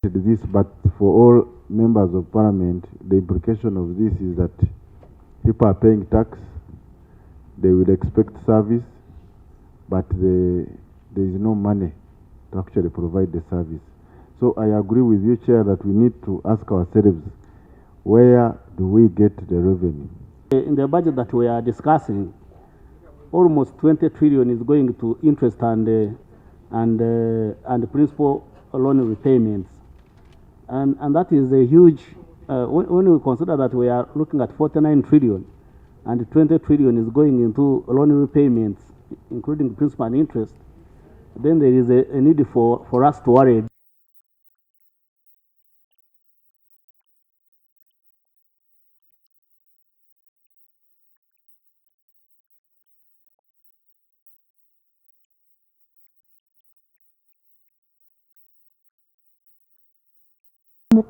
stated this, but for all members of parliament, the implication of this is that people are paying tax, they will expect service, but there is no money to actually provide the service. So I agree with you, Chair, that we need to ask ourselves, where do we get the revenue? In the budget that we are discussing, almost 20 trillion is going to interest and principal loan repayments, and that is a huge. When we consider that we are looking at 49 trillion, and 20 trillion is going into loan repayments, including principal and interest, then there is a need for us to worry.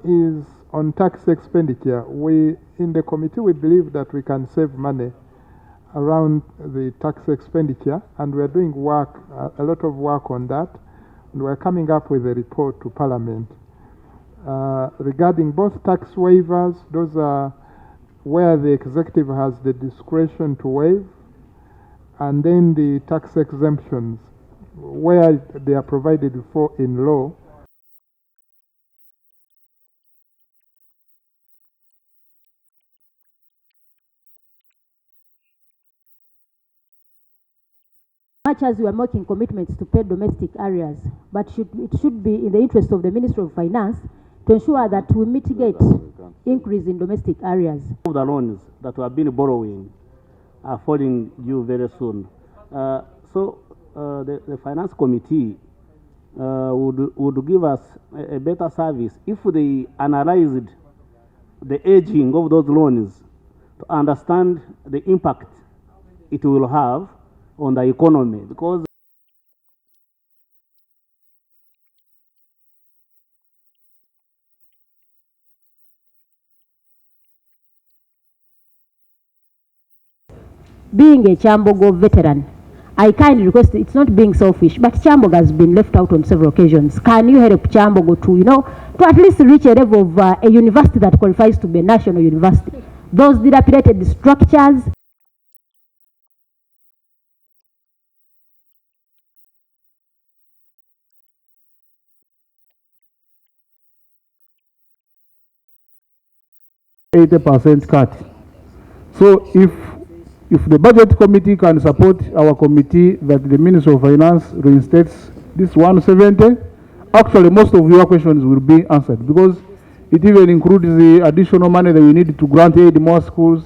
Is on tax expenditure. We in the committee we believe that we can save money around the tax expenditure, and we are doing work, a lot of work on that, and we are coming up with a report to Parliament regarding both tax waivers. Those are where the executive has the discretion to waive, and then the tax exemptions where they are provided for in law. Much as we are making commitments to pay domestic areas, but it should be in the interest of the Ministry of Finance to ensure that we mitigate increase in domestic areas. The loans that we have been borrowing are falling due very soon. So the Finance Committee would give us a better service if they analyzed the aging of those loans to understand the impact it will have on the economy, because being a Kyambogo veteran, I kindly request, it's not being selfish, but Kyambogo has been left out on several occasions. Can you help Kyambogo to, to at least reach a level of a university that qualifies to be a national university? Those dilapidated structures. %80 cut. So if the budget committee can support our committee that the Ministry of Finance reinstates this 170, actually most of your questions will be answered, because it even includes the additional money that we need to grant aid more schools.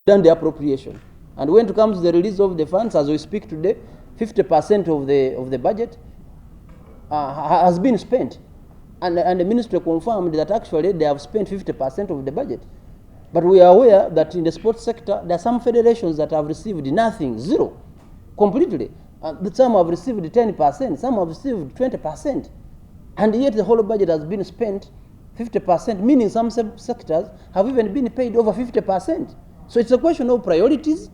Done the appropriation, and when it comes to the release of the funds, as we speak today, 50% of the budget has been spent, and the ministry confirmed that actually they have spent 50% of the budget. But we are aware that in the sports sector there are some federations that have received nothing, zero, completely. Some have received 10%, some have received 20%, and yet the whole budget has been spent 50%, meaning some sectors have even been paid over 50%. So it's a question of priorities,